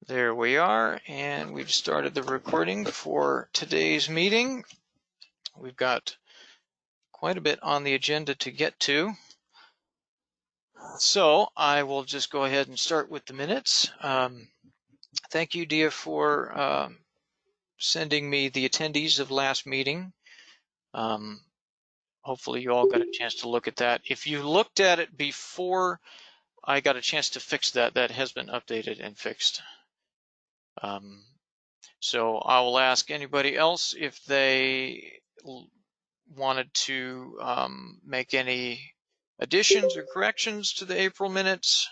There we are, and we've started the recording for today's meeting. We've got quite a bit on the agenda to get to. So I will just go ahead and start with the minutes. Thank you, Dia, for sending me the attendees of last meeting. Hopefully you all got a chance to look at that. If you looked at it before I got a chance to fix that, that has been updated and fixed. So I will ask anybody else if they wanted to make any additions or corrections to the April minutes.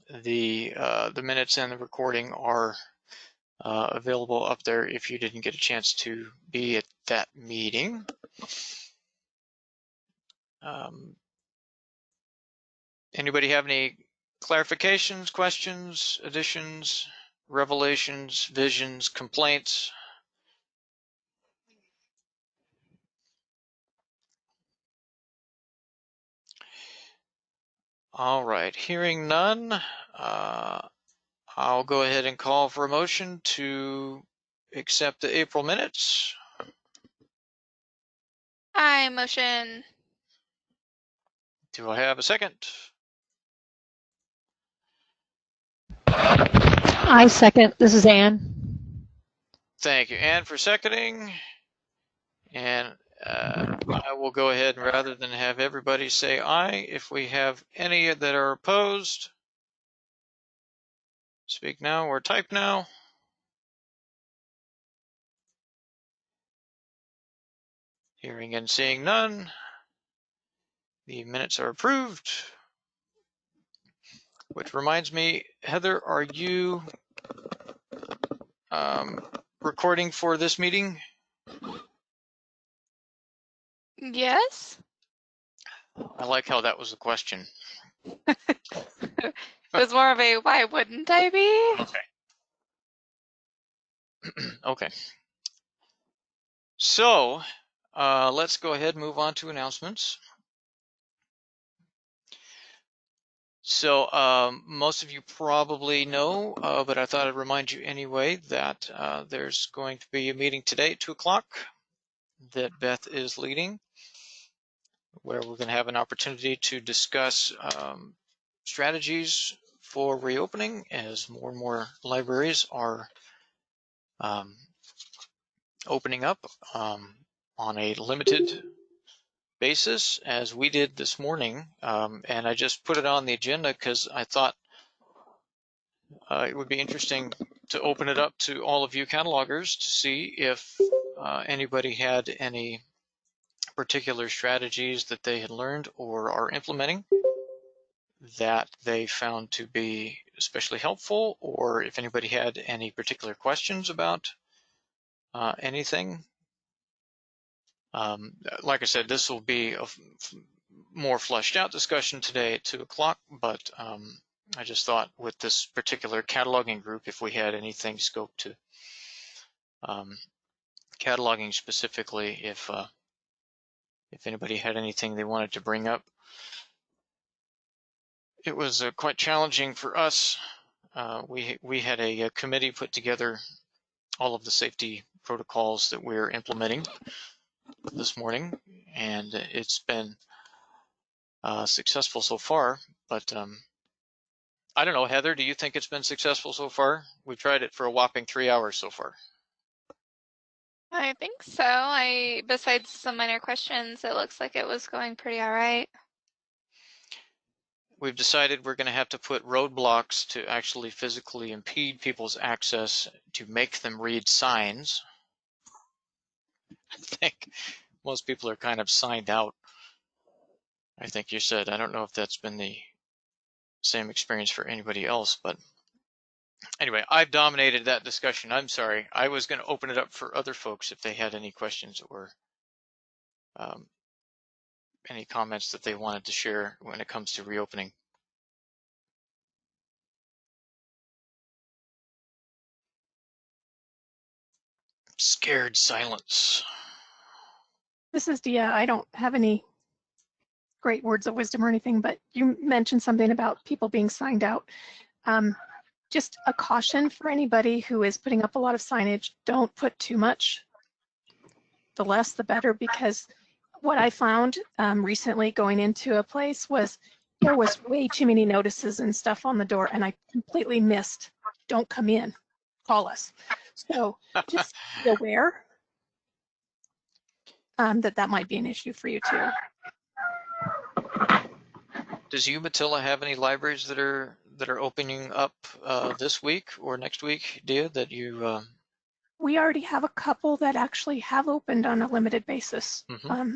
The minutes and the recording are available up there if you didn't get a chance to be at that meeting. Anybody have any clarifications, questions, additions, revelations, visions, complaints? All right, hearing none, I'll go ahead and call for a motion to accept the April minutes. I motion. Do I have a second? I second. This is Ann. Thank you, Ann, for seconding. And I will go ahead and rather than have everybody say aye, if we have any that are opposed, speak now or type now. Hearing and seeing none, the minutes are approved. Which reminds me, Heather, are you recording for this meeting? Yes. I like how that was a question. It was more of a why wouldn't I be? Okay. Okay. So let's go ahead and move on to announcements. So most of you probably know, but I thought I'd remind you anyway that there's going to be a meeting today at 2 o'clock that Beth is leading, where we're going to have an opportunity to discuss strategies for reopening as more and more libraries are opening up on a limited basis, as we did this morning. And I just put it on the agenda because I thought it would be interesting to open it up to all of you catalogers to see if anybody had any particular strategies that they had learned or are implementing that they found to be especially helpful, or if anybody had any particular questions about anything. Like I said, this will be a more fleshed out discussion today at 2 o'clock, but I just thought with this particular cataloging group, if we had anything scoped to cataloging specifically, if anybody had anything they wanted to bring up. It was quite challenging for us. We had a committee put together all of the safety protocols that we're implementing this morning, and it's been successful so far. But I don't know, Heather, do you think it's been successful so far? We tried it for a whopping 3 hours so far. I think so. Besides some minor questions, it looks like it was going pretty all right. We've decided we're going to have to put roadblocks to actually physically impede people's access to make them read signs. I think most people are kind of signed out. I think you said, I don't know if that's been the same experience for anybody else, but anyway, I've dominated that discussion. I'm sorry. I was going to open it up for other folks if they had any questions or any comments that they wanted to share when it comes to reopening. Scared silence. This is Dia. I don't have any great words of wisdom or anything, but you mentioned something about people being signed out. Just a caution for anybody who is putting up a lot of signage, don't put too much. The less the better, because what I found recently going into a place was there was way too many notices and stuff on the door, and I completely missed, don't come in, call us. So just be aware that might be an issue for you too. Does Umatilla have any libraries that are opening up this week or next week, Dia, that you? We already have a couple that actually have opened on a limited basis. Mm-hmm.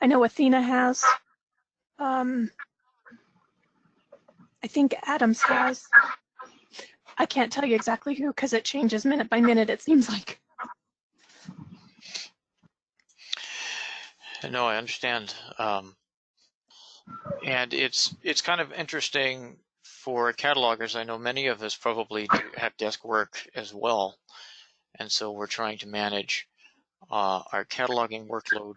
I know Athena has. I think Adams has. I can't tell you exactly who because it changes minute by minute, it seems like. No, I understand. And it's kind of interesting for catalogers. I know many of us probably do have desk work as well. And so we're trying to manage our cataloging workload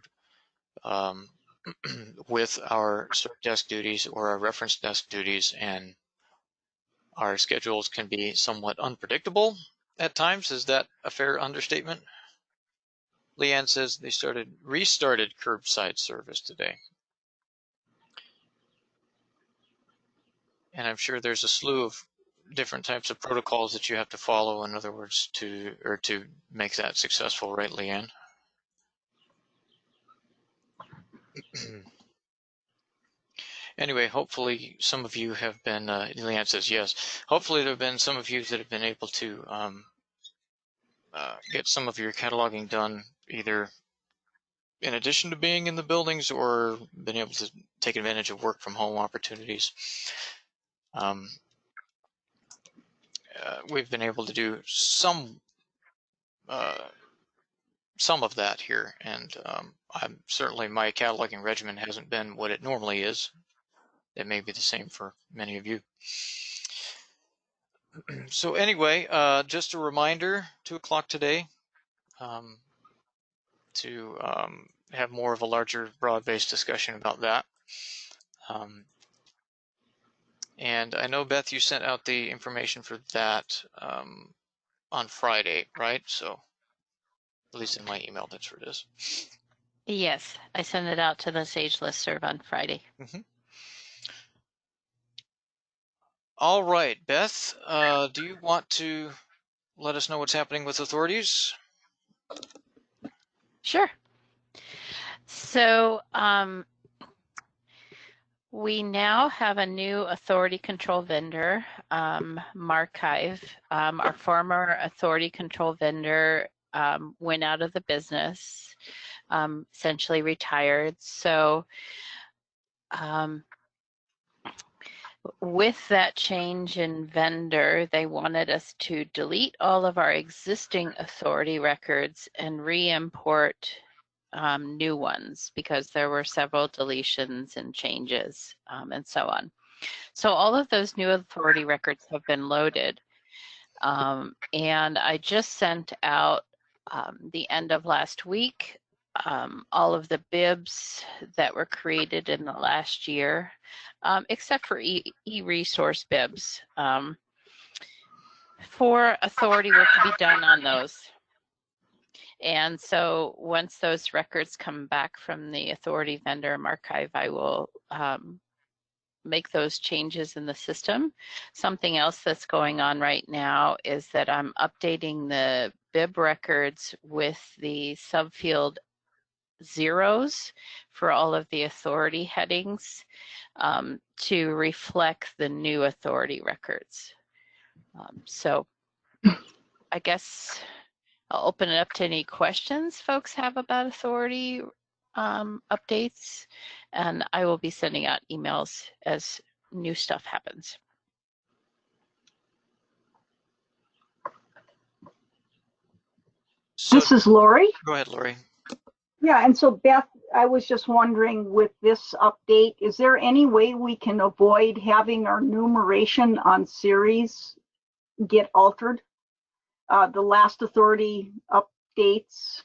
with our cert desk duties or our reference desk duties, and our schedules can be somewhat unpredictable at times. Is that a fair understatement? Leanne says they restarted curbside service today. And I'm sure there's a slew of different types of protocols that you have to follow, in other words, to make that successful, right, Leanne? Anyway, hopefully some of you have been, Leanne says yes, hopefully there have been some of you that have been able to get some of your cataloging done, either in addition to being in the buildings or been able to take advantage of work from home opportunities. We've been able to do some of that here, and I'm certainly, my cataloging regimen hasn't been what it normally is. It may be the same for many of you. So anyway, just a reminder, 2 o'clock today, to have more of a larger, broad-based discussion about that. And I know, Beth, you sent out the information for that on Friday, right? So at least in my email, that's where it is. Yes, I sent it out to the Sage listserv on Friday. Mm-hmm. All right, Beth, do you want to let us know what's happening with authorities? Sure. So we now have a new authority control vendor, Marchive. Our former authority control vendor went out of the business, essentially retired. So with that change in vendor, they wanted us to delete all of our existing authority records and re-import new ones, because there were several deletions and changes and so on. So all of those new authority records have been loaded. And I just sent out the end of last week all of the bibs that were created in the last year, except for e-resource bibs. For authority work to be done on those. And so once those records come back from the authority vendor Marchive, I will make those changes in the system. Something else that's going on right now is that I'm updating the bib records with the subfield zeros for all of the authority headings to reflect the new authority records. So I guess I'll open it up to any questions folks have about authority updates, and I will be sending out emails as new stuff happens. So, this is Lori. Go ahead, Lori. Yeah, and so Beth, I was just wondering, with this update, is there any way we can avoid having our numeration on series get altered? The last authority updates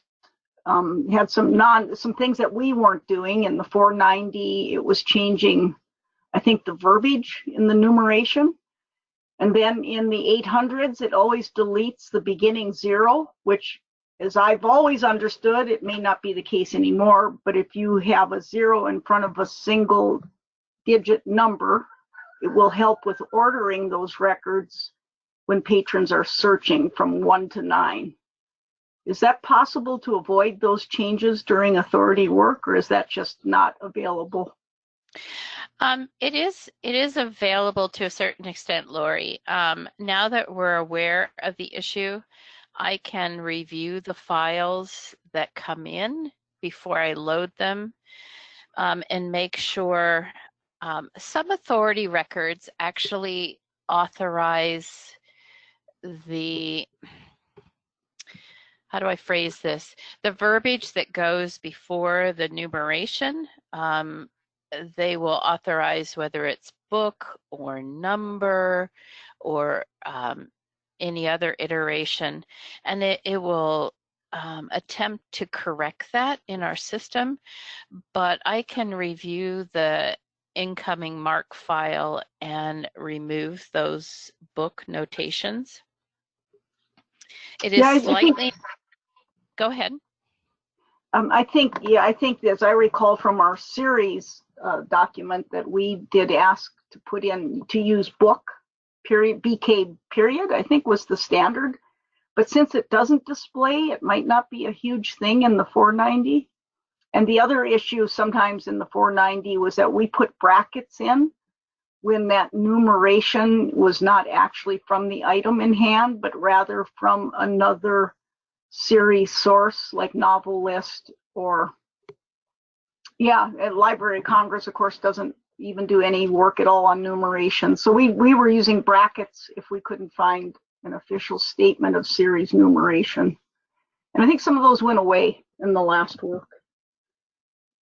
had some things that we weren't doing. In the 490, it was changing, I think, the verbiage in the numeration. And then in the 800s, it always deletes the beginning 0, which, as I've always understood, it may not be the case anymore, but if you have a 0 in front of a single digit number, it will help with ordering those records when patrons are searching from 1 to 9. Is that possible to avoid those changes during authority work, or is that just not available? It is available to a certain extent, Lori. Now that we're aware of the issue, I can review the files that come in before I load them, and make sure some authority records actually authorize the, how do I phrase this? The verbiage that goes before the numeration. They will authorize whether it's book or number or any other iteration, and it will attempt to correct that in our system, but I can review the incoming MARC file and remove those book notations. It is slightly, go ahead. I think as I recall from our series document that we did ask to put in to use book period, BK period, I think was the standard. But since it doesn't display, it might not be a huge thing in the 490. And the other issue sometimes in the 490 was that we put brackets in when that numeration was not actually from the item in hand, but rather from another series source like Novel List or, Library of Congress, of course, doesn't even do any work at all on numeration. So we were using brackets if we couldn't find an official statement of series numeration. And I think some of those went away in the last work.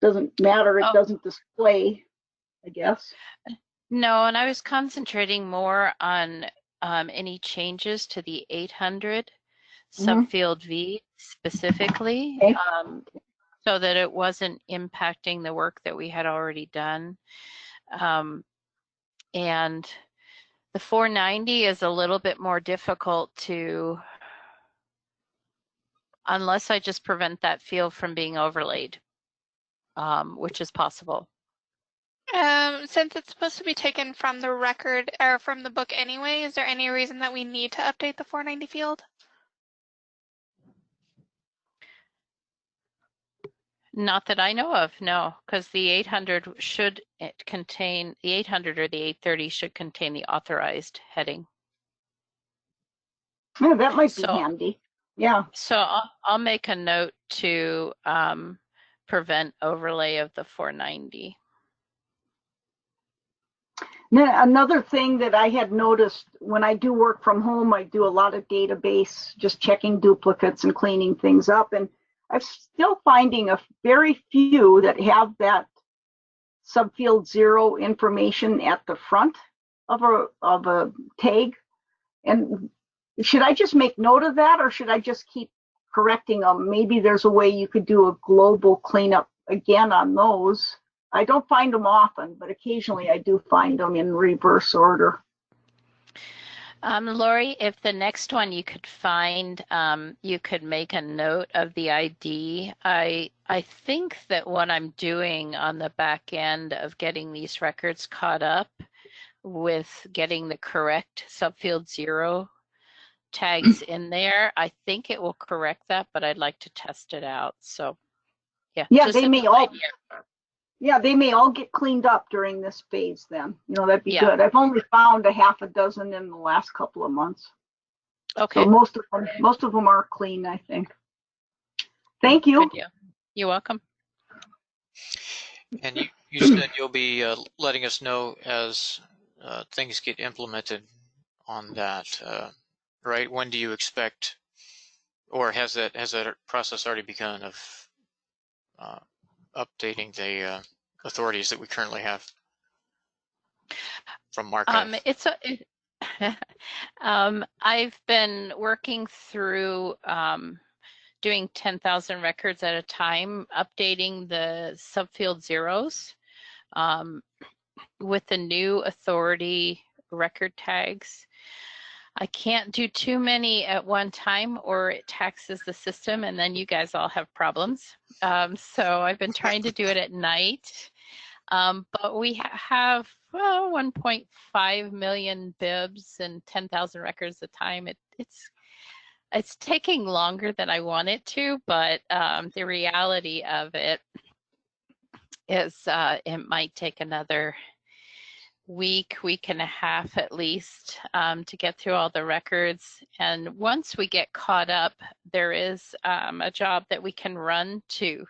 Doesn't matter, it doesn't display, I guess. No, and I was concentrating more on any changes to the 800 subfield V specifically, Okay. So that it wasn't impacting the work that we had already done. And the 490 is a little bit more difficult to, unless I just prevent that field from being overlaid, which is possible. Since it's supposed to be taken from the record or from the book anyway, is there any reason that we need to update the 490 field? Not that I know of, no, because the 800 should contain, the 800 or the 830 should contain the authorized heading. Yeah, that might be handy. Yeah. So I'll make a note to prevent overlay of the 490. Now, another thing that I had noticed when I do work from home, I do a lot of database, just checking duplicates and cleaning things up. And I'm still finding a very few that have that subfield 0 information at the front of a tag. And should I just make note of that, or should I just keep correcting them? Maybe there's a way you could do a global cleanup again on those. I don't find them often, but occasionally I do find them in reverse order. Lori, if the next one you could find, you could make a note of the ID. I think that what I'm doing on the back end of getting these records caught up with getting the correct subfield 0 tags in there, I think it will correct that, but I'd like to test it out. So yeah, they may all they may all get cleaned up during this phase then. That'd be good. I've only found a half a dozen in the last couple of months. Okay. So most of them are clean, I think. Thank you. You're welcome. And you said you'll be letting us know as things get implemented on that, right? When do you expect, or has that process already begun of updating the authorities that we currently have from MARChive? I've been working through doing 10,000 records at a time, updating the subfield 0s. With the new authority record tags. I can't do too many at one time or it taxes the system and then you guys all have problems. So I've been trying to do it at night. But we have 1.5 million bibs and 10,000 records a time. It's taking longer than I want it to, but the reality of it is it might take another week and a half at least to get through all the records. And once we get caught up, there is a job that we can run to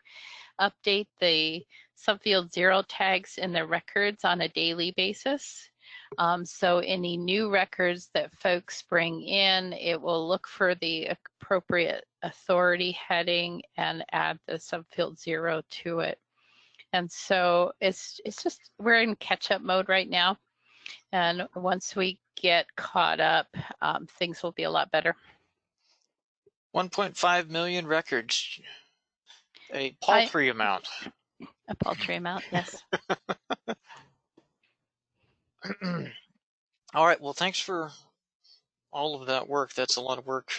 update the subfield 0 tags in the records on a daily basis. So any new records that folks bring in, it will look for the appropriate authority heading and add the subfield 0 to it. And so it's just, we're in catch-up mode right now. And once we get caught up, things will be a lot better. 1.5 million records, a paltry amount. A paltry amount, yes. All right, well, thanks for all of that work. That's a lot of work.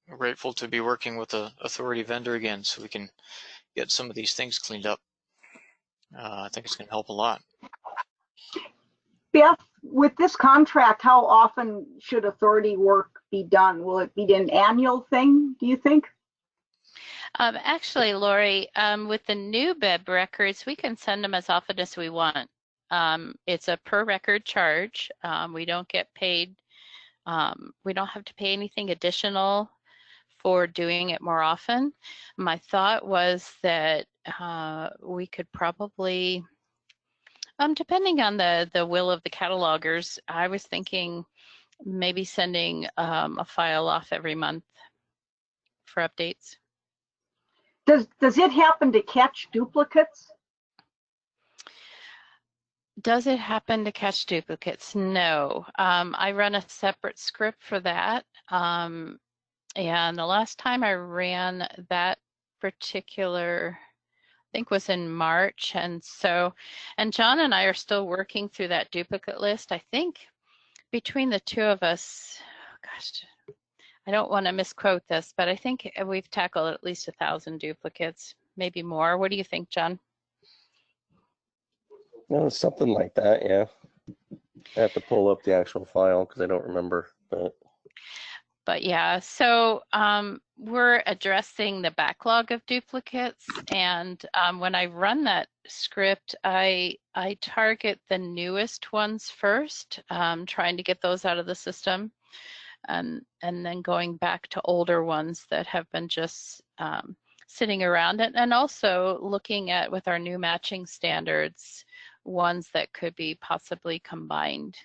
We're grateful to be working with the authority vendor again so we can get some of these things cleaned up. I think it's going to help a lot. Beth, with this contract, how often should authority work be done? Will it be an annual thing, do you think? Actually, Lori, with the new BIB records, we can send them as often as we want. It's a per record charge. We don't get paid. We don't have to pay anything additional for doing it more often. My thought was that we could probably, depending on the will of the catalogers, I was thinking maybe sending a file off every month for updates. Does it happen to catch duplicates? Does it happen to catch duplicates? No. I run a separate script for that. And the last time I ran that particular, I think was in March. And John and I are still working through that duplicate list. I think between the two of us, gosh, I don't want to misquote this, but I think we've tackled at least 1,000 duplicates, maybe more. What do you think, John? No, something like that, yeah. I have to pull up the actual file because I don't remember. But yeah, so we're addressing the backlog of duplicates, and when I run that script, I target the newest ones first, trying to get those out of the system, and then going back to older ones that have been just sitting around, and also looking at, with our new matching standards, ones that could be possibly combined.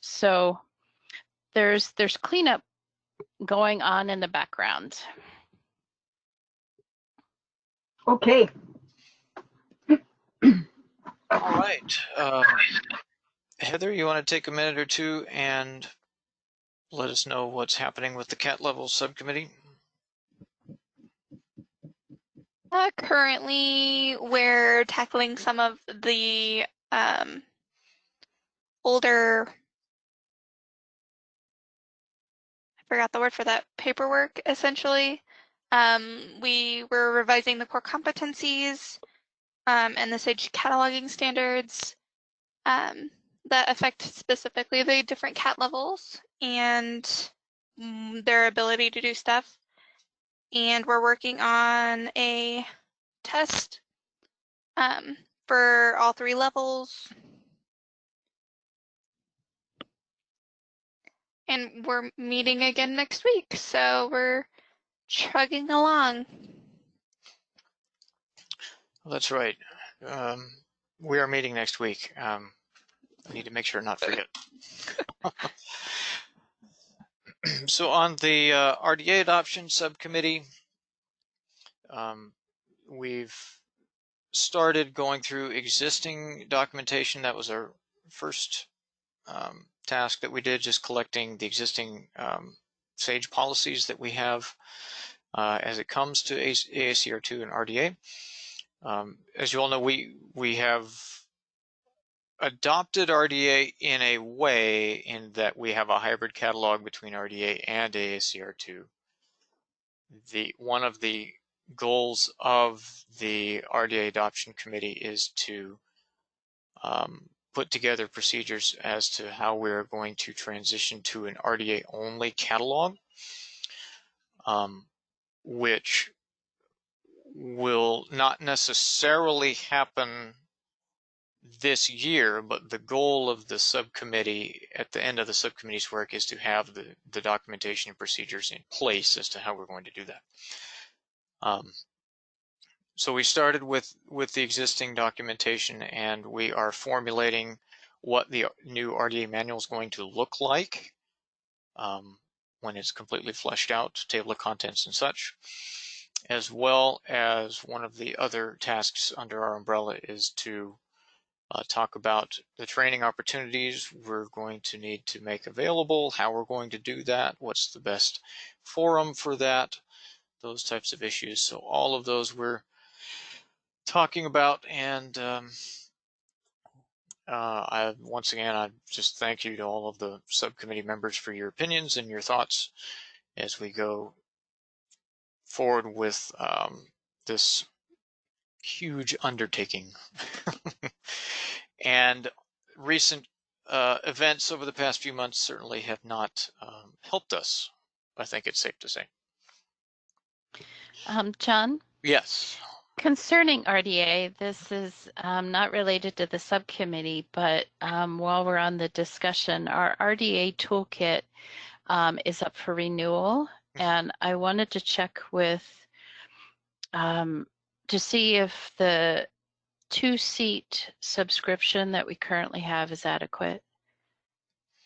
So there's cleanup going on in the background. Okay. All right. Heather, you want to take a minute or two and let us know what's happening with the cat level subcommittee? Currently, we're tackling some of the older, I forgot the word for that, paperwork, essentially. We were revising the core competencies and the SAGE cataloging standards that affect specifically the different cat levels and their ability to do stuff. And we're working on a test for all 3 levels. And we're meeting again next week, so we're chugging along. Well, that's right. We are meeting next week. I need to make sure not forget. So on the RDA adoption subcommittee, we've started going through existing documentation. That was our first task that we did, just collecting the existing SAGE policies that we have as it comes to AACR2 and RDA. As you all know, we have adopted RDA in a way in that we have a hybrid catalog between RDA and AACR2. One of the goals of the RDA Adoption Committee is to put together procedures as to how we're going to transition to an RDA-only catalog, which will not necessarily happen this year, but the goal of the subcommittee at the end of the subcommittee's work is to have the documentation and procedures in place as to how we're going to do that. So we started with the existing documentation, and we are formulating what the new RDA manual is going to look like when it's completely fleshed out, table of contents and such, as well as one of the other tasks under our umbrella is to talk about the training opportunities we're going to need to make available, how we're going to do that, what's the best forum for that, those types of issues. So all of those we're talking about, and once again, I just thank you to all of the subcommittee members for your opinions and your thoughts as we go forward with this huge undertaking. And recent events over the past few months certainly have not helped us, I think it's safe to say. John? Yes. Concerning RDA, this is not related to the subcommittee, but while we're on the discussion, our RDA toolkit is up for renewal, and I wanted to check with to see if the 2-seat subscription that we currently have is adequate,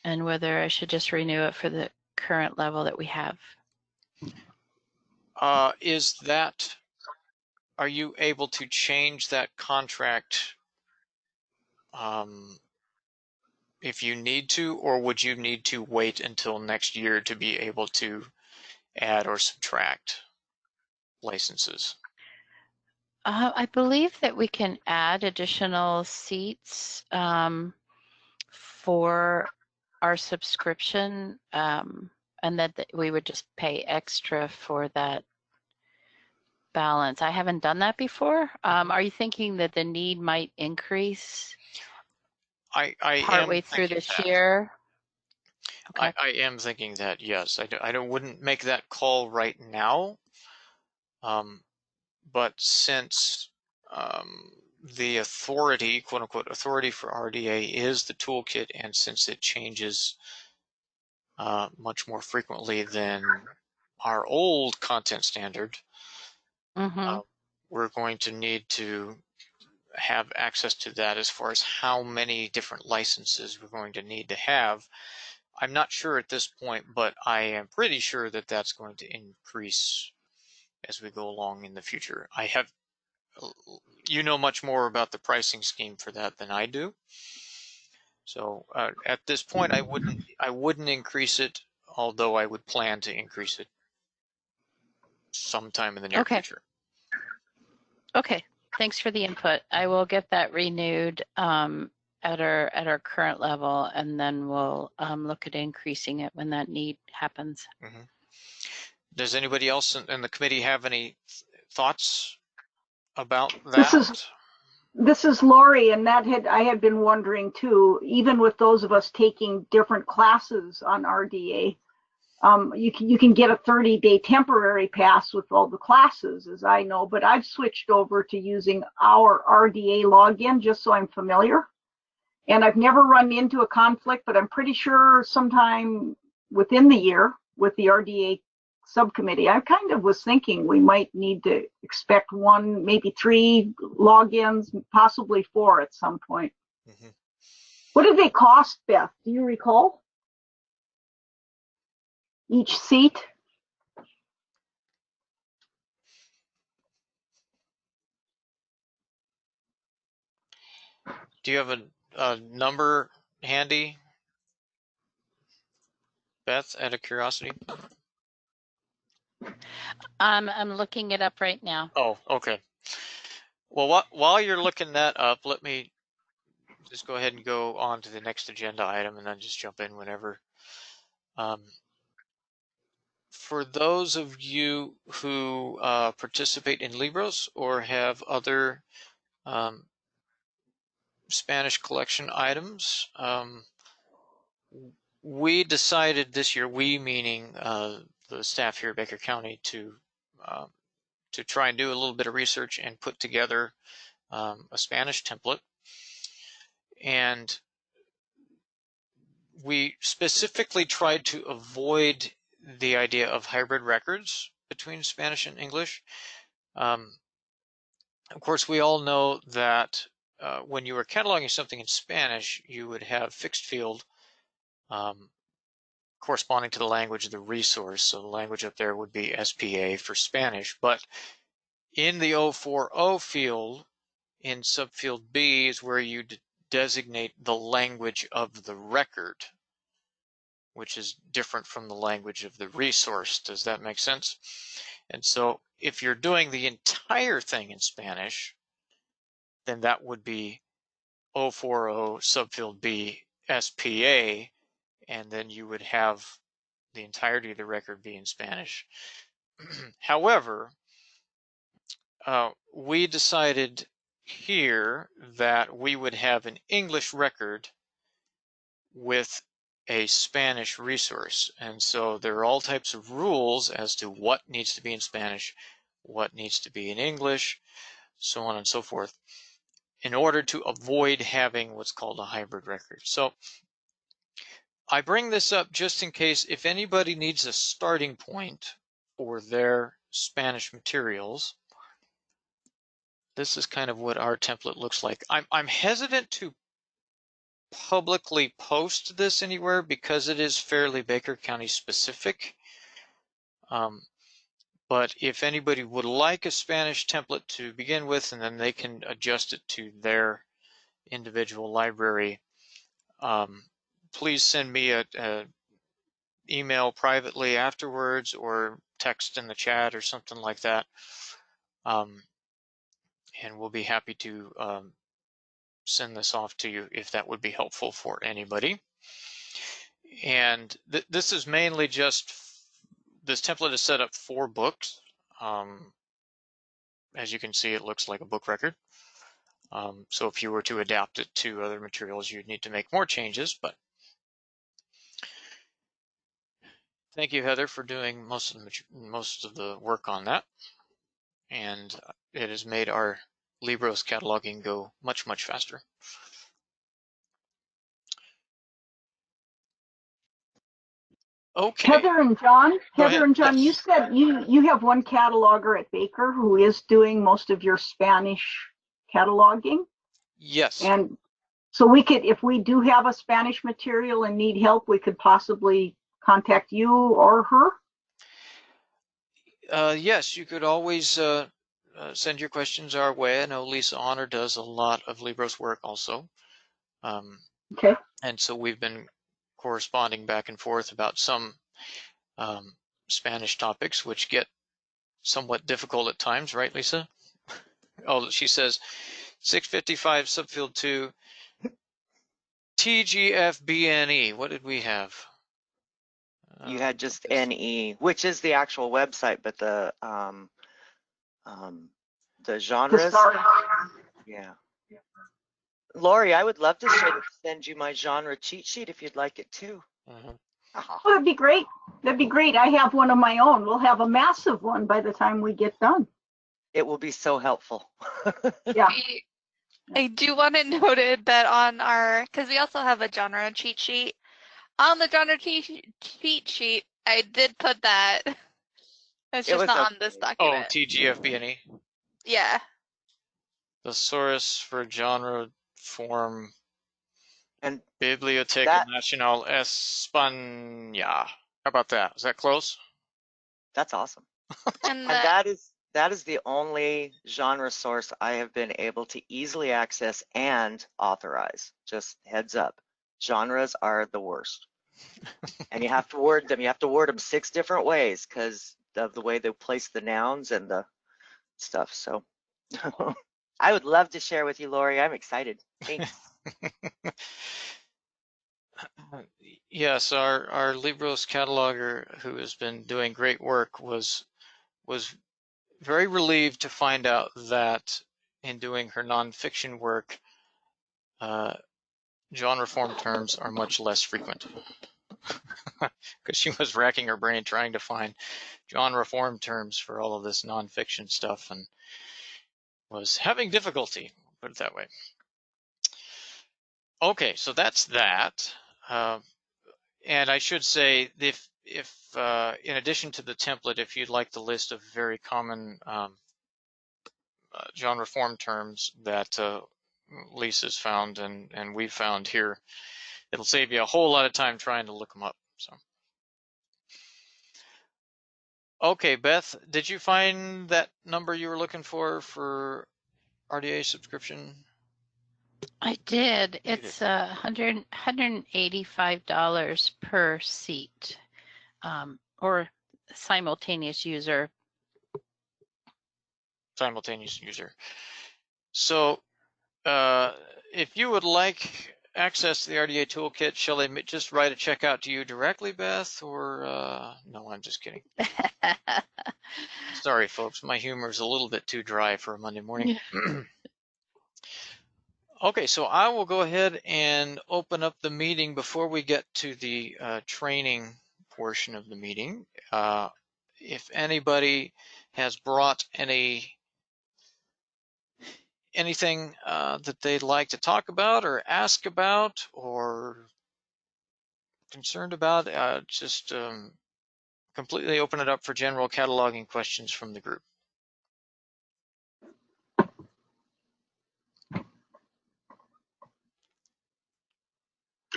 and whether I should just renew it for the current level that we have. Are you able to change that contract if you need to, or would you need to wait until next year to be able to add or subtract licenses? I believe that we can add additional seats for our subscription, and that we would just pay extra for that balance. I haven't done that before. Are you thinking that the need might increase partway through this year? Okay. I am thinking that, yes. I wouldn't make that call right now, but since the authority, quote unquote, authority for RDA is the toolkit, and since it changes much more frequently than our old content standard, we're going to need to have access to that as far as how many different licenses we're going to need to have. I'm not sure at this point, but I am pretty sure that that's going to increase as we go along in the future. You know much more about the pricing scheme for that than I do. So at this point, I wouldn't increase it, although I would plan to increase it sometime in the near future. Okay, thanks for the input. I will get that renewed at our current level, and then we'll look at increasing it when that need happens. Mm-hmm. Does anybody else in the committee have any thoughts about that? This is Lori, and I had been wondering too, even with those of us taking different classes on RDA, you can get a 30-day temporary pass with all the classes, as I know, but I've switched over to using our RDA login just so I'm familiar. And I've never run into a conflict, but I'm pretty sure sometime within the year with the RDA subcommittee, I kind of was thinking we might need to expect 1, maybe 3 logins, possibly 4 at some point. Mm-hmm. What did they cost, Beth? Do you recall? Each seat? Do you have a number handy, Beth, out of curiosity? I'm looking it up right now. Oh, okay. Well, while you're looking that up, let me just go ahead and go on to the next agenda item and then just jump in whenever. For those of you who participate in Libros or have other Spanish collection items, we decided this year, we meaning the staff here at Baker County, to try and do a little bit of research and put together a Spanish template. And we specifically tried to avoid the idea of hybrid records between Spanish and English. Of course, we all know that when you were cataloging something in Spanish, you would have fixed field corresponding to the language of the resource. So the language up there would be SPA for Spanish. But in the 040 field, in subfield B, is where you designate the language of the record, which is different from the language of the resource. Does that make sense? And so if you're doing the entire thing in Spanish, then that would be 040 subfield B SPA, and then you would have the entirety of the record be in Spanish. However, we decided here that we would have an English record with a Spanish resource. And so there are all types of rules as to what needs to be in Spanish, what needs to be in English, so on and so forth, in order to avoid having what's called a hybrid record. So I bring this up just in case if anybody needs a starting point for their Spanish materials. This is kind of what our template looks like. I'm hesitant to publicly post this anywhere because it is fairly Baker County specific. But if anybody would like a Spanish template to begin with, and then they can adjust it to their individual library, please send me a email privately afterwards or text in the chat or something like that. And we'll be happy to send this off to you if that would be helpful for anybody. And this is mainly just, this template is set up for books. As you can see, it looks like a book record. So if you were to adapt it to other materials, you'd need to make more changes, but thank you, Heather, for doing most of the work on that. And it has made our Libros cataloging go much, much faster. Okay. Heather and John, Yes. you said you have one cataloger at Baker who is doing most of your Spanish cataloging. Yes. And so we could, if we do have a Spanish material and need help, we could possibly contact you or her. Yes, you could always send your questions our way. I know Lisa Honor does a lot of Libros work also. Okay. And so we've been corresponding back and forth about some Spanish topics, which get somewhat difficult at times, right, Lisa? Oh, she says 655 subfield 2 TGFBNE. What did we have? You had just NE, which is the actual website, but the genres. Yeah. Lori, I would love to send you my genre cheat sheet if you'd like it too. Oh, that'd be great. That'd be great. I have one of my own. We'll have a massive one by the time we get done. It will be so helpful. Yeah. I do want it noted that on our, because we also have a genre cheat sheet. On the genre cheat sheet, I did put that. It's just not on this Oh, document. TGFBNE. Yeah. Thesaurus for genre form And Biblioteca Nacional España. How about that? Is that close? That's awesome. And that is the only genre source I have been able to easily access and authorize. Just heads up. Genres are the worst. And you have to word them. You have to word them 6 different ways because of the way they place the nouns and the stuff. So I would love to share with you, Lori. I'm excited. Thanks. Yes, our Libros cataloger, who has been doing great work, was very relieved to find out that in doing her nonfiction work, genre form terms are much less frequent. Because she was racking her brain trying to find genre form terms for all of this nonfiction stuff and was having difficulty, put it that way. Okay, so that's that. And I should say, if in addition to the template, if you'd like the list of very common genre form terms that Lisa's found and we've found here, it'll save you a whole lot of time trying to look them up. So, okay, Beth, did you find that number you were looking for RDA subscription? I did. You It's $185 per seat, or simultaneous user. Simultaneous user. So if you would like access to the RDA toolkit, shall I just write a check out to you directly, Beth? Or no, I'm just kidding. Sorry, folks. My humor is a little bit too dry for a Monday morning. Okay, so I will go ahead and open up the meeting before we get to the training portion of the meeting. If anybody has brought anything that they'd like to talk about or ask about or concerned about, just completely open it up for general cataloging questions from the group.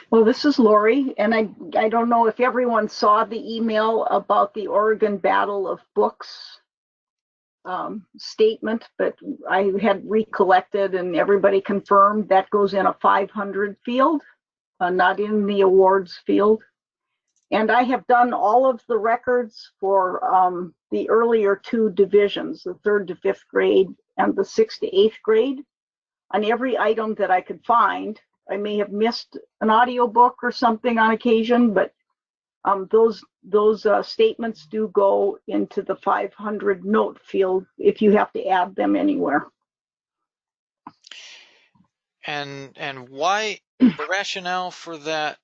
Well, this is Lori, and I don't know if everyone saw the email about the Oregon Battle of Books statement, but I had recollected and everybody confirmed that goes in a 500 field, not in the awards field. And I have done all of the records for the earlier two divisions, the 3rd to 5th grade and the 6th to 8th grade, on every item that I could find. I may have missed an audiobook or something on occasion, but those statements do go into the 500 note field if you have to add them anywhere. And why the rationale for that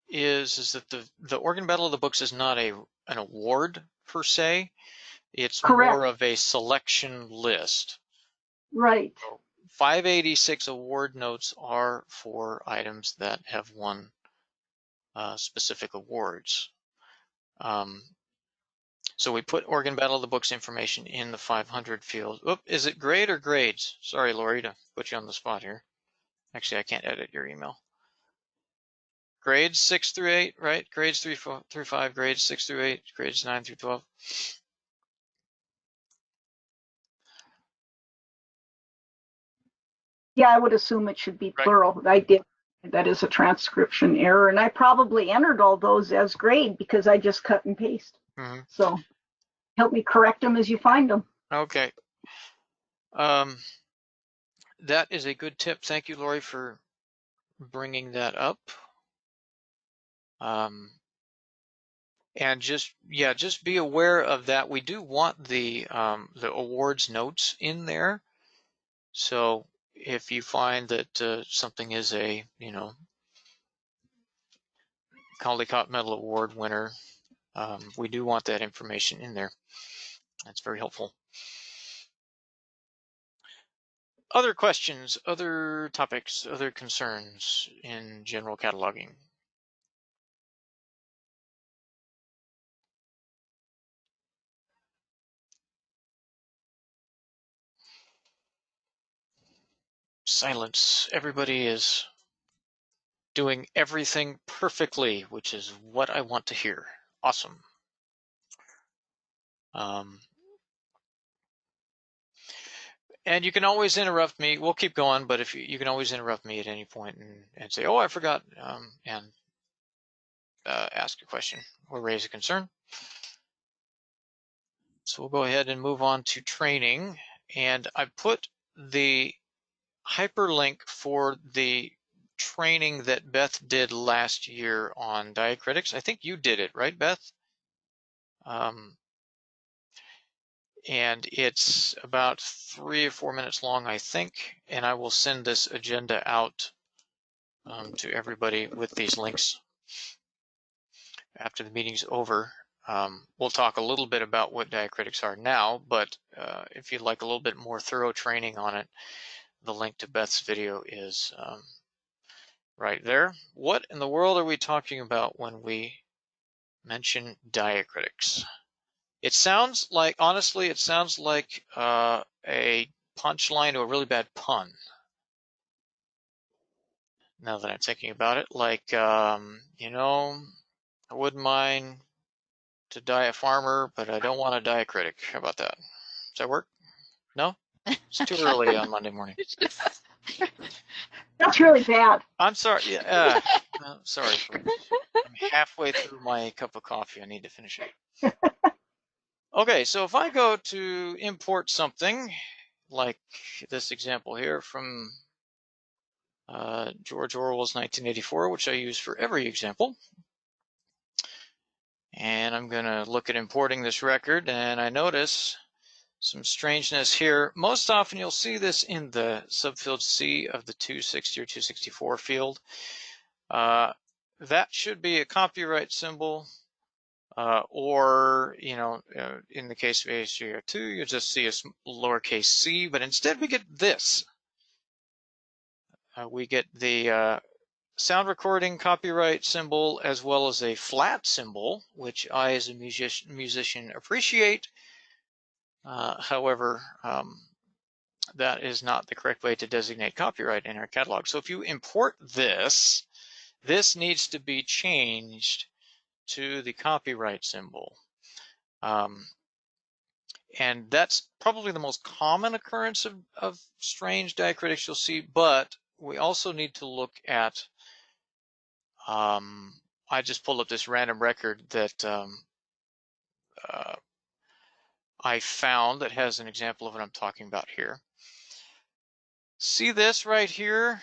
is that the Oregon Battle of the Books is not an award per se. It's Correct. more of a selection list. Right. 586 award notes are for items that have won specific awards. So we put Oregon Battle of the Books information in the 500 field. Oop, is it grade or grades? Sorry, Lori, to put you on the spot here. Actually, I can't edit your email. Grades 6 through 8, right? Grades 3 through 5, grades 6 through 8, grades 9 through 12. Yeah, I would assume it should be plural. Right. I did. That is a transcription error, and I probably entered all those as grade because I just cut and paste. Mm-hmm. So help me correct them as you find them. Okay. That is a good tip. Thank you, Lori, for bringing that up. And just be aware of that. We do want the awards notes in there. So if you find that something is a, Caldecott Medal Award winner, we do want that information in there. That's very helpful. Other questions, other topics, other concerns in general cataloging? Silence. Everybody is doing everything perfectly, which is what I want to hear. Awesome. And you can always interrupt me. We'll keep going, but if you can always interrupt me at any point and say, "Oh, I forgot," and ask a question or raise a concern. So we'll go ahead and move on to training. And I put the hyperlink for the training that Beth did last year on diacritics. I think you did it, right, Beth? And it's about 3 or 4 minutes long, I think. And I will send this agenda out to everybody with these links after the meeting's over. We'll talk a little bit about what diacritics are now, but if you'd like a little bit more thorough training on it, the link to Beth's video is right there. What in the world are we talking about when we mention diacritics? It sounds like, honestly, it sounds like a punchline to a really bad pun. Now that I'm thinking about it, like, you know, I wouldn't mind to die a farmer, but I don't want to die a critic. How about that? Does that work? No? It's too early on Monday morning. That's really bad. I'm sorry. Yeah, sorry. I'm halfway through my cup of coffee. I need to finish it. Okay, so if I go to import something, like this example here from George Orwell's 1984, which I use for every example. And I'm going to look at importing this record, and I notice some strangeness here. Most often you'll see this in the subfield C of the 260 or 264 field. That should be a copyright symbol, or, you know, in the case of ASGR2, you'll just see a lowercase c, but instead we get this. We get the sound recording copyright symbol as well as a flat symbol, which I as a musician appreciate. However, that is not the correct way to designate copyright in our catalog. So if you import this, this needs to be changed to the copyright symbol. And that's probably the most common occurrence of strange diacritics you'll see, but we also need to look at, I just pulled up this random record that I found that has an example of what I'm talking about here. See this right here?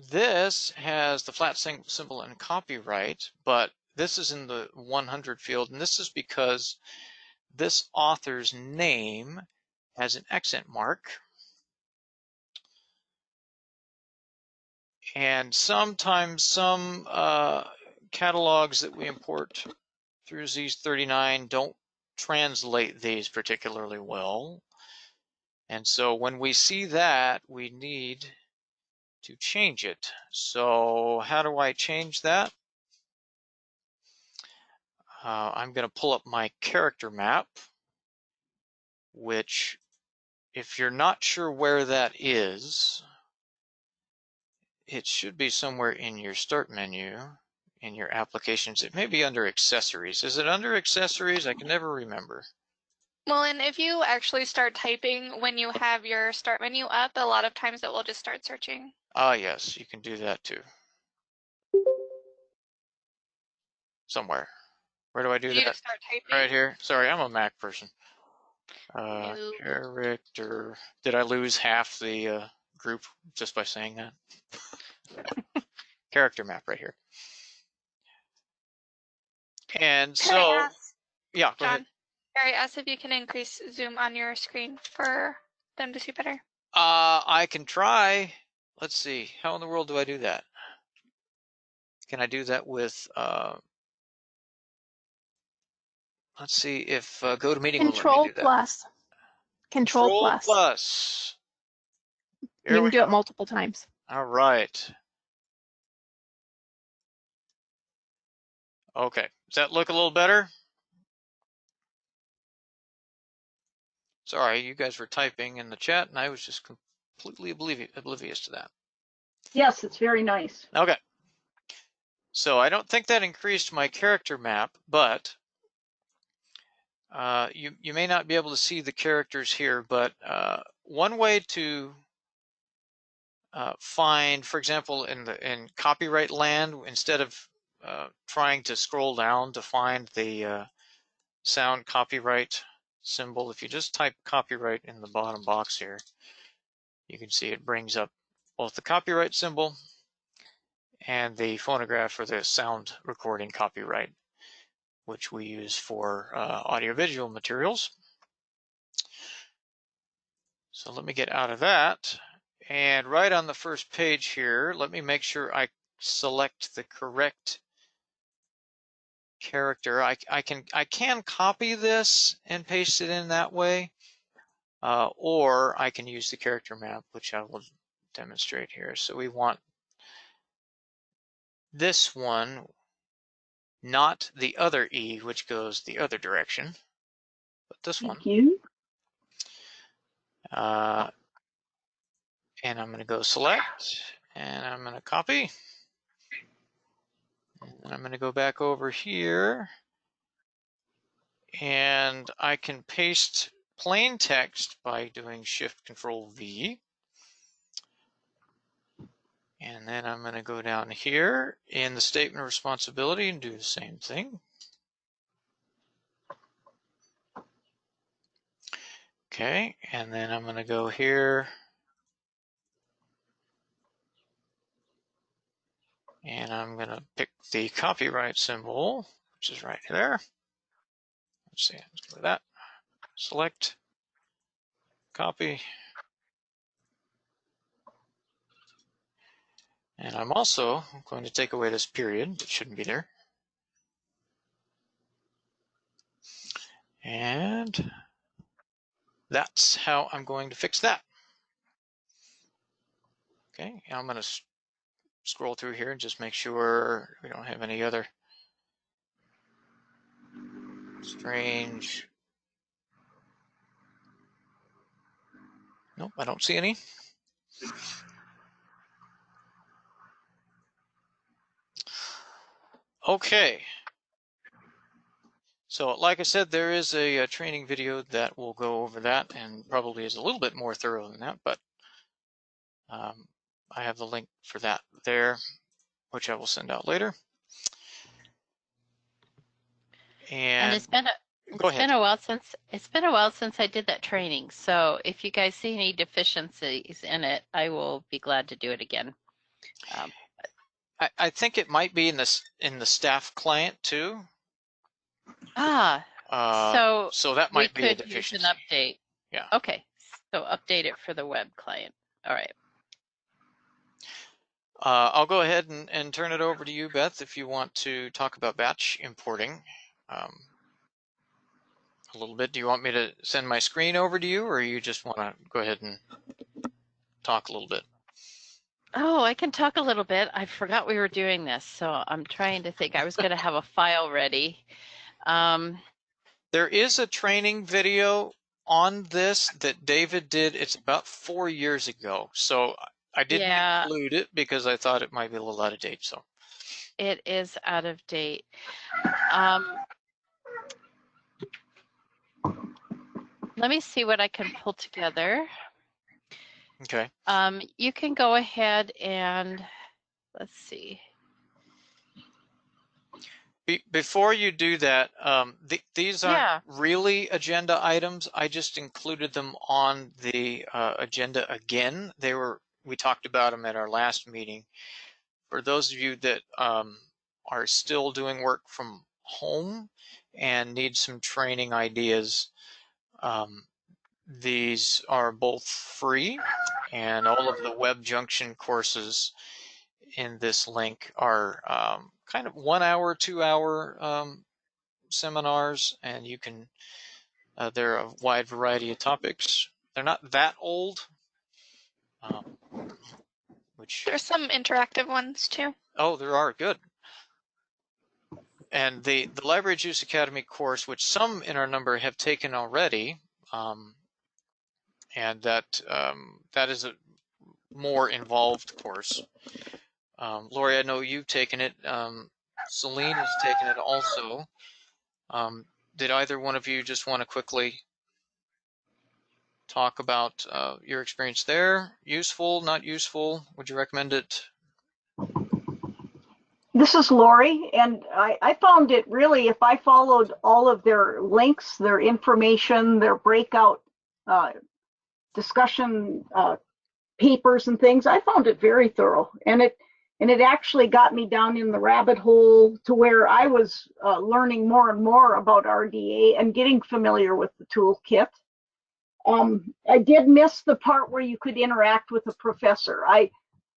This has the flat symbol and copyright, but this is in the 100 field, and this is because this author's name has an accent mark. And sometimes some catalogs that we import through Z's39 don't translate these particularly well. And so when we see that, we need to change it. So how do I change that? I'm going to pull up my character map, which, if you're not sure where that is, it should be somewhere in your start menu, in your applications. It may be under accessories. Is it under accessories? I can never remember. Well, and if you actually start typing when you have your start menu up, a lot of times it will just start searching. Ah, yes, you can do that too. Somewhere. Where do I do You that? just start typing. Right here. Sorry, I'm a Mac person. No. Character. Did I lose half the group just by saying that? Character map right here. And Can I so, ask, yeah, go ahead. John, Harry, ask if you can increase zoom on your screen for them to see better. I can try. Let's see. How in the world do I do that? Can I do that with, let's see if GoToMeeting will let me Control do that. plus. Control plus. Plus. You Here can we do go. it multiple times. All right. Okay. Does that look a little better? Sorry, you guys were typing in the chat, and I was just completely oblivious to that. Yes, it's very nice. Okay. So I don't think that increased my character map, but you may not be able to see the characters here, but one way to find, for example, in copyright land, instead of trying to scroll down to find the sound copyright symbol, if you just type copyright in the bottom box here, you can see it brings up both the copyright symbol and the phonograph or the sound recording copyright, which we use for audiovisual materials. So let me get out of that. And right on the first page here, let me make sure I select the correct character. I can copy this and paste it in that way, or I can use the character map, which I will demonstrate here. So we want this one, not the other E, which goes the other direction, but this one. Thank you. And I'm going to go select, and I'm going to copy. And I'm going to go back over here, and I can paste plain text by doing Shift-Control-V. And then I'm going to go down here in the statement of responsibility and do the same thing. Okay, and then I'm going to go here and I'm going to pick the copyright symbol, which is right there. Let's see, let's go to that. Select, copy. And I'm also going to take away this period that shouldn't be there. And that's how I'm going to fix that. Okay, I'm going to scroll through here and just make sure we don't have any other strange. Nope, I don't see any. Okay. So like I said, there is a training video that will go over that and probably is a little bit more thorough than that, but I have the link for that there, which I will send out later. And it's been a while since I did that training. So if you guys see any deficiencies in it, I will be glad to do it again. I think it might be in the staff client too. So that might be a deficiency. We could use an update. Yeah. Okay. So update it for the web client. All right. I'll go ahead and turn it over to you, Beth, if you want to talk about batch importing a little bit. Do you want me to send my screen over to you, or you just want to go ahead and talk a little bit? Oh, I can talk a little bit. I forgot we were doing this, so I'm trying to think. I was going to have a file ready. There is a training video on this that David did. It's about 4 years ago, so I didn't include it because I thought it might be a little out of date. So it is out of date. Let me see what I can pull together. Okay. You can go ahead and let's see. Before you do that, these aren't really agenda items. I just included them on the agenda again. We talked about them at our last meeting. For those of you that are still doing work from home and need some training ideas, these are both free, and all of the WebJunction courses in this link are kind of 1 hour, 2 hour seminars, and you can, they're a wide variety of topics. They're not that old. There's some interactive ones too. Oh, there are, good. And the Library Juice Academy course, which some in our number have taken already, and that is a more involved course. Lori, I know you've taken it. Celine has taken it also. Did either one of you just want to quickly talk about your experience there? Useful, not useful? Would you recommend it? This is Lori, and I found it really, if I followed all of their links, their information, their breakout discussion papers and things. I found it very thorough, and it actually got me down in the rabbit hole to where I was learning more and more about RDA and getting familiar with the toolkit. I did miss the part where you could interact with a professor. I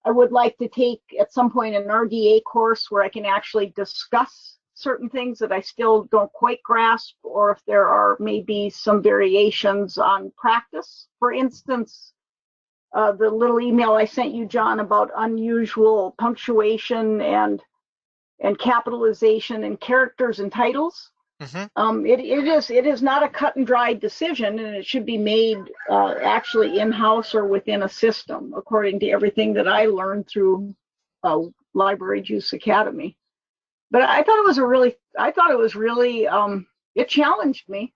would like to take at some point an RDA course where I can actually discuss certain things that I still don't quite grasp, or if there are maybe some variations on practice. For instance, the little email I sent you, John, about unusual punctuation and capitalization and characters and titles. Mm-hmm. It is not a cut and dried decision, and it should be made actually in-house or within a system, according to everything that I learned through Library Juice Academy. But I thought it was really, it challenged me.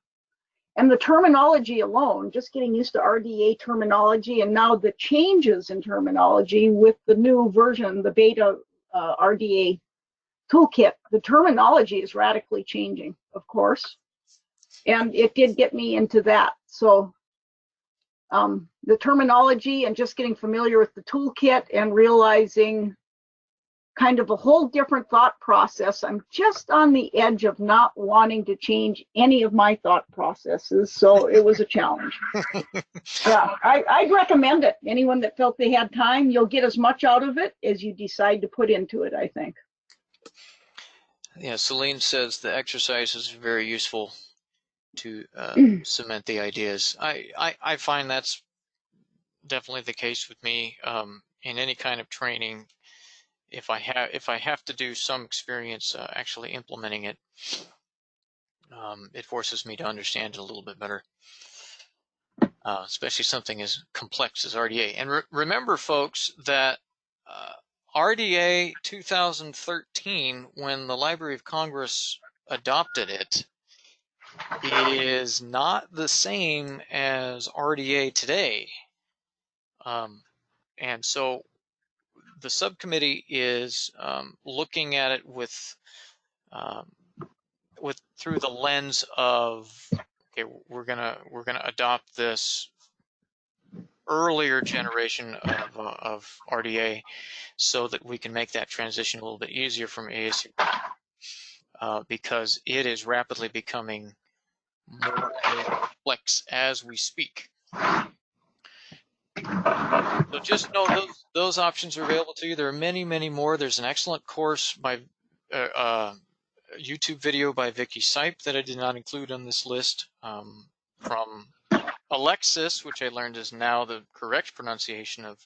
And the terminology alone, just getting used to RDA terminology, and now the changes in terminology with the new version, the beta RDA toolkit, the terminology is radically changing, of course. And it did get me into that. So the terminology and just getting familiar with the toolkit and realizing kind of a whole different thought process. I'm just on the edge of not wanting to change any of my thought processes, so it was a challenge. Yeah, I'd recommend it. Anyone that felt they had time, you'll get as much out of it as you decide to put into it, I think. Yeah, Celine says the exercise is very useful to cement the ideas. I find that's definitely the case with me in any kind of training. If I have to do some experience actually implementing it, it forces me to understand it a little bit better, especially something as complex as RDA. And remember, folks, that RDA 2013, when the Library of Congress adopted it, is not the same as RDA today. And so the subcommittee is looking at it with through the lens of, okay, we're gonna adopt this earlier generation of RDA so that we can make that transition a little bit easier from ASU because it is rapidly becoming more complex as we speak. So just know those options are available to you. There are many, many more. There's an excellent course by YouTube video by Vicky Sipe that I did not include on this list from Alexis, which I learned is now the correct pronunciation of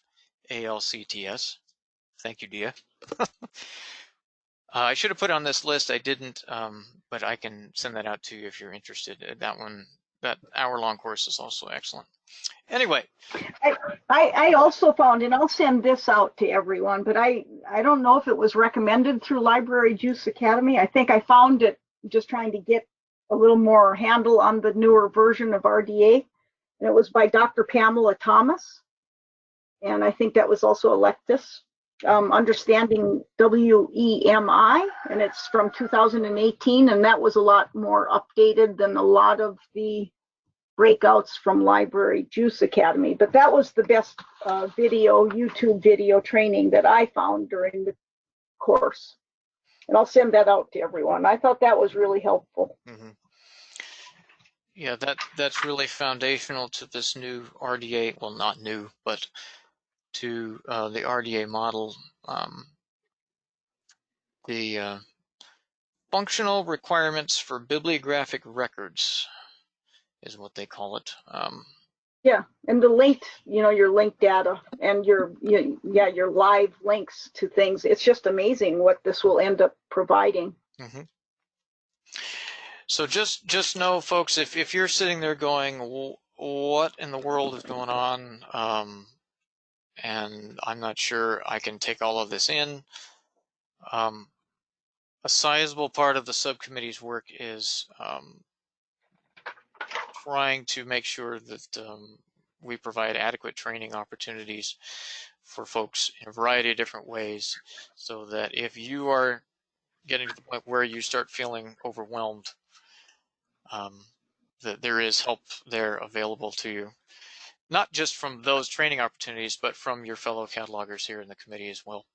ALCTS. Thank you, Dia. I should have put it on this list. I didn't, but I can send that out to you if you're interested. That hour-long course is also excellent. Anyway. I also found, and I'll send this out to everyone, but I don't know if it was recommended through Library Juice Academy. I think I found it just trying to get a little more handle on the newer version of RDA. And it was by Dr. Pamela Thomas. And I think that was also Alexis. Understanding WEMI, and it's from 2018, and that was a lot more updated than a lot of the breakouts from Library Juice Academy. But that was the best YouTube video training that I found during the course. And I'll send that out to everyone. I thought that was really helpful. Mm-hmm. Yeah, that's really foundational to this new RDA. Well, not new, but to the RDA model. The functional requirements for bibliographic records is what they call it. Yeah, and the linked, your linked data and your live links to things. It's just amazing what this will end up providing. Mm-hmm. So just know, folks, if you're sitting there going, what in the world is going on? And I'm not sure I can take all of this in. A sizable part of the subcommittee's work is trying to make sure that we provide adequate training opportunities for folks in a variety of different ways, so that if you are getting to the point where you start feeling overwhelmed, that there is help there available to you. not just from those training opportunities, but from your fellow catalogers here in the committee as well.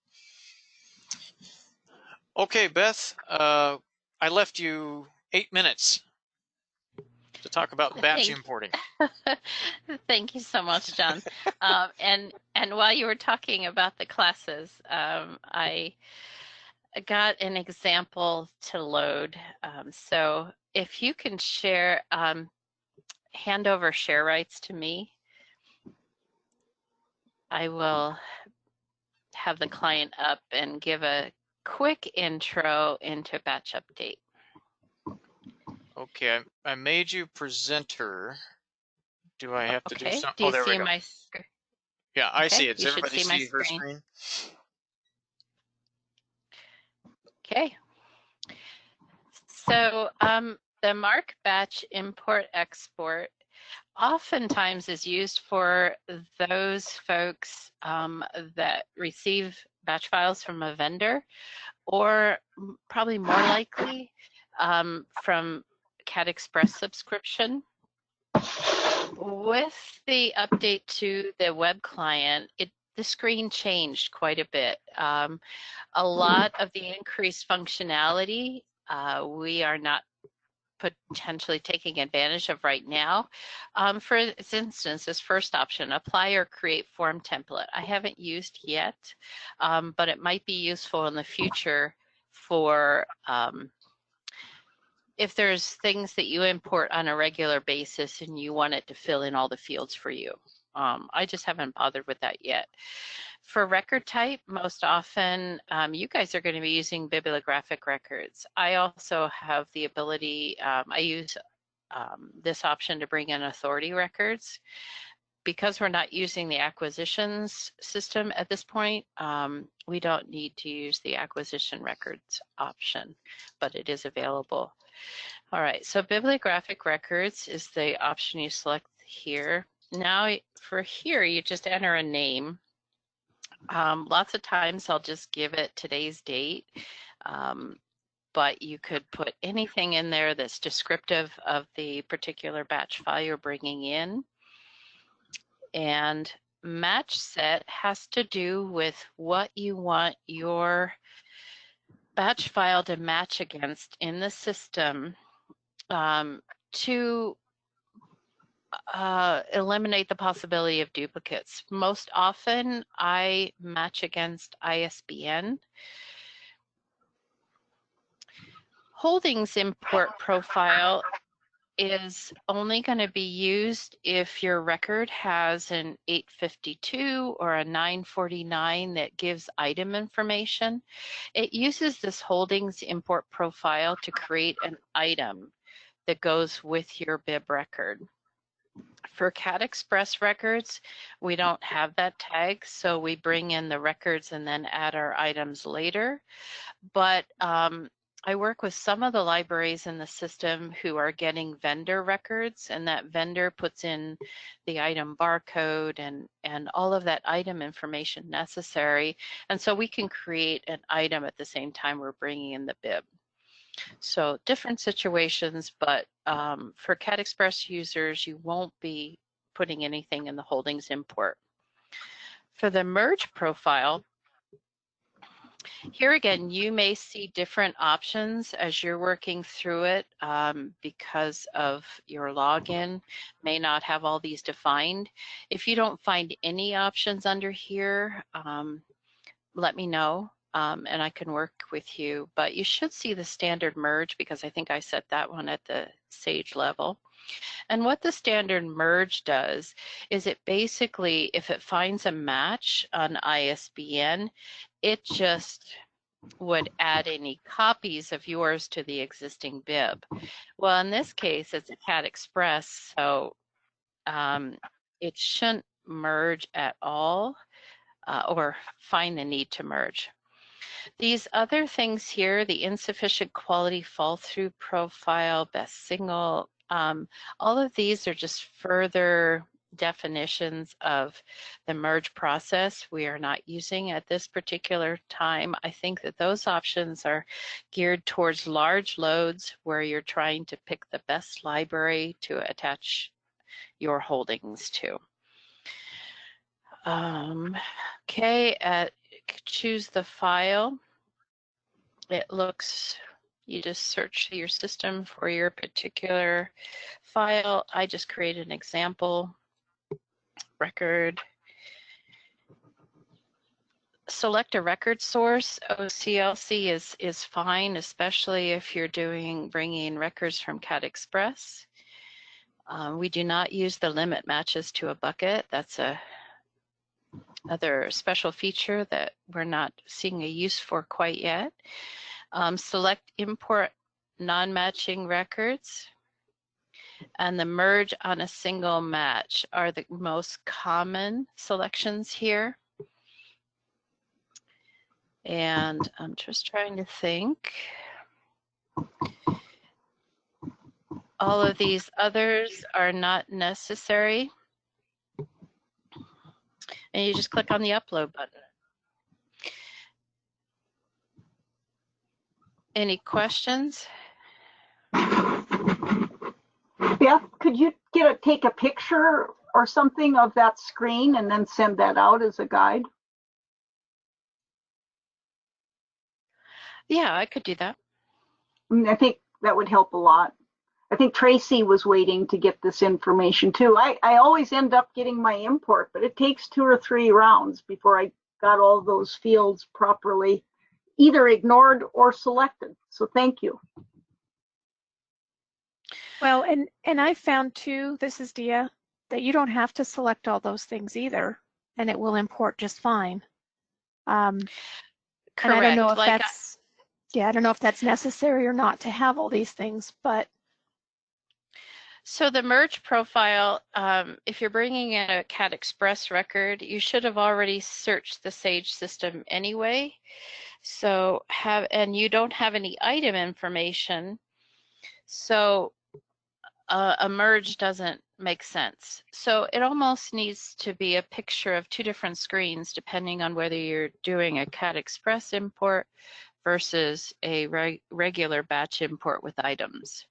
Okay, Beth, I left you 8 minutes to talk about batch importing. Thank you so much, John. And while you were talking about the classes, I got an example to load. So if you can share, hand over share rights to me, I will have the client up and give a quick intro into batch update. Okay, I made you presenter. Do I have to do something? Do you there we see go. my screen? Yeah, I Okay, see it. Does you should everybody see my see her screen. screen? Okay. So the MARC batch import export oftentimes is used for those folks that receive batch files from a vendor, or probably more likely from CAD Express subscription. With the update to the web client, the screen changed quite a bit. A lot of the increased functionality we are not potentially taking advantage of right now. For instance, this first option, apply or create form template, I haven't used yet, but it might be useful in the future for if there's things that you import on a regular basis and you want it to fill in all the fields for you. I just haven't bothered with that yet. For record type, most often you guys are going to be using bibliographic records. I also have the ability, I use this option to bring in authority records. Because we're not using the acquisitions system at this point, we don't need to use the acquisition records option, but it is available. All right, so bibliographic records is the option you select here. Now for here, you just enter a name. Lots of times I'll just give it today's date, but you could put anything in there that's descriptive of the particular batch file you're bringing in. And match set has to do with what you want your batch file to match against in the system to eliminate the possibility of duplicates. Most often I match against ISBN. Holdings import profile is only going to be used if your record has an 852 or a 949 that gives item information. It uses this holdings import profile to create an item that goes with your bib record. For CAD Express records, we don't have that tag, so we bring in the records and then add our items later. But I work with some of the libraries in the system who are getting vendor records, and that vendor puts in the item barcode and all of that item information necessary. And so we can create an item at the same time we're bringing in the bib. So different situations, but for CAD Express users, you won't be putting anything in the holdings import. For the merge profile, here again, you may see different options as you're working through it because of your login may not have all these defined. If you don't find any options under here, let me know and I can work with you. But you should see the standard merge because I think I set that one at the Sage level. And what the standard merge does is it basically, if it finds a match on ISBN, it just would add any copies of yours to the existing bib. Well, in this case, it's a CAD Express, so it shouldn't merge at all or find the need to merge. These other things here, the insufficient quality fall through profile, best single, all of these are just further definitions of the merge process we are not using at this particular time. I think that those options are geared towards large loads where you're trying to pick the best library to attach your holdings to. Okay, choose the file. It looks, you just search your system for your particular file. I just create an example record. Select a record source. OCLC is fine, especially if you're bringing records from CAT Express. We do not use the limit matches to a bucket. That's another special feature that we're not seeing a use for quite yet. Select import non-matching records, and the merge on a single match are the most common selections here. And I'm just trying to think. All of these others are not necessary. And you just click on the upload button. Any questions? Beth, could you take a picture or something of that screen and then send that out as a guide? Yeah, I could do that. I mean, I think that would help a lot. I think Tracy was waiting to get this information too. I always end up getting my import, but it takes 2 or 3 rounds before I got all those fields properly either ignored or selected. So thank you. Well, and I found too, this is Dia, that you don't have to select all those things either, and it will import just fine. Correct. And I don't know if I don't know if that's necessary or not to have all these things, but. So the merge profile, if you're bringing in a CAT Express record, you should have already searched the Sage system anyway. So and you don't have any item information. So a merge doesn't make sense. So it almost needs to be a picture of 2 different screens depending on whether you're doing a CAT Express import versus a regular batch import with items.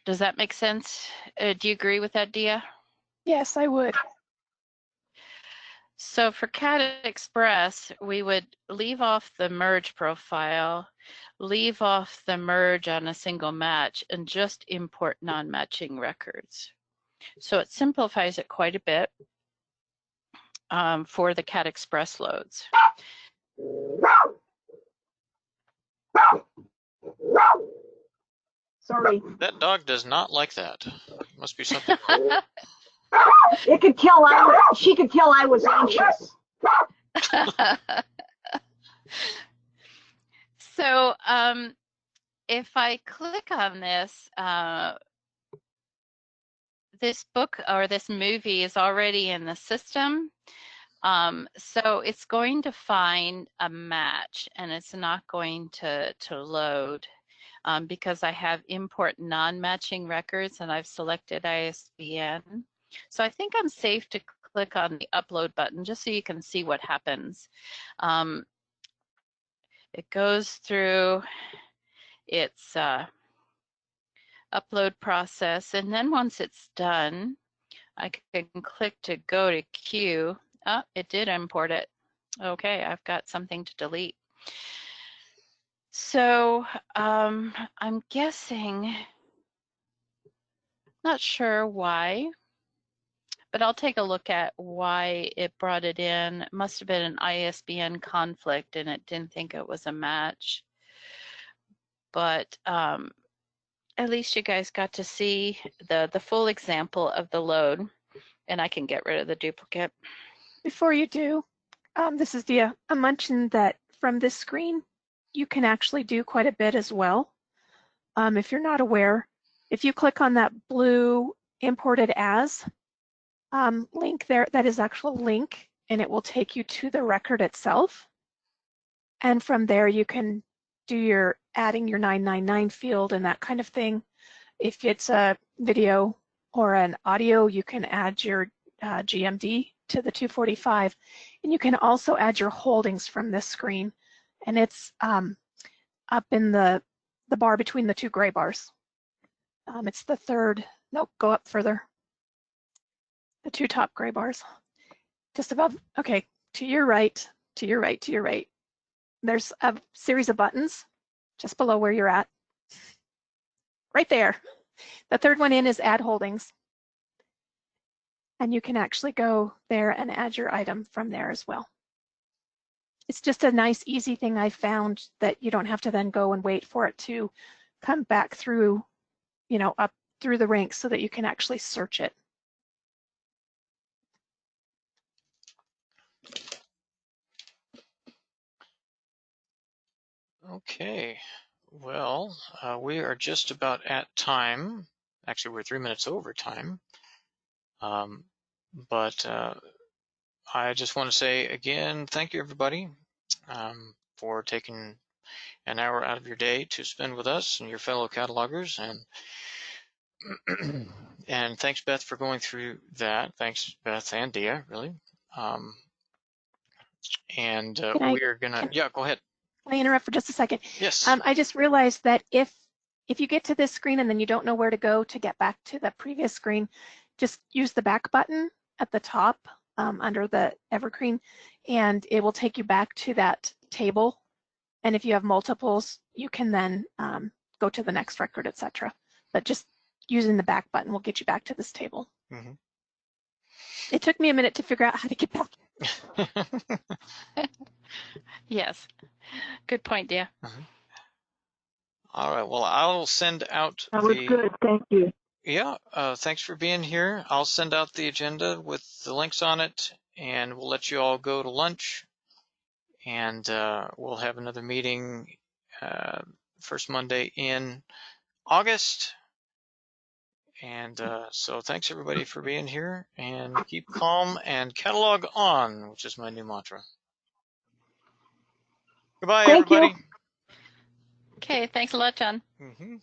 Does that make sense? Do you agree with that, Dia? Yes, I would. So for CAT Express, we would leave off the merge profile, leave off the merge on a single match, and just import non-matching records. So it simplifies it quite a bit for the CAT Express loads. Sorry. That dog does not like that. Must be something. It could tell she could tell I was anxious. So if I click on this, this book or this movie is already in the system. So it's going to find a match and it's not going to load because I have import non-matching records and I've selected ISBN. So I think I'm safe to click on the upload button just so you can see what happens. It goes through its upload process, and then once it's done, I can click to go to queue. Oh, it did import it. Okay, I've got something to delete. So I'm guessing, not sure why, but I'll take a look at why it brought it in. It must have been an ISBN conflict and it didn't think it was a match. But at least you guys got to see the full example of the load, and I can get rid of the duplicate. Before you do, this is Dia. I mentioned that from this screen, you can actually do quite a bit as well. If you're not aware, if you click on that blue imported as link there, that is actual link, and it will take you to the record itself. And from there, you can do your adding your 999 field and that kind of thing. If it's a video or an audio, you can add your GMD to the 245, and you can also add your holdings from this screen, and it's up in the bar between the 2 gray bars. It's the third, nope, go up further. The 2 top gray bars. just above, okay, to your right, to your right, to your right. There's a series of buttons just below where you're at. Right there. The third one in is add holdings. And you can actually go there and add your item from there as well. It's just a nice, easy thing I found that you don't have to then go and wait for it to come back through, you know, up through the ranks so that you can actually search it. Okay, well, we are just about at time. Actually, we're 3 minutes over time. But I just want to say again, thank you everybody for taking an hour out of your day to spend with us and your fellow catalogers, and thanks Beth for going through that. Thanks Beth and Dia, really. And we're gonna, yeah, go ahead. Can I interrupt for just a second? Yes. I just realized that if you get to this screen and then you don't know where to go to get back to the previous screen, just use the back button at the top under the Evergreen, and it will take you back to that table. And if you have multiples, you can then go to the next record, etc. But just using the back button will get you back to this table. Mm-hmm. It took me a minute to figure out how to get back. Yes. Good point, Dia. Mm-hmm. All right. Well, I'll send out That was good. Thank you. Yeah, thanks for being here. I'll send out the agenda with the links on it, and we'll let you all go to lunch. And we'll have another meeting first Monday in August. And so thanks everybody for being here, and keep calm and catalog on, which is my new mantra. Goodbye, Thank you. everybody. Okay, thanks a lot, John. Mm-hmm.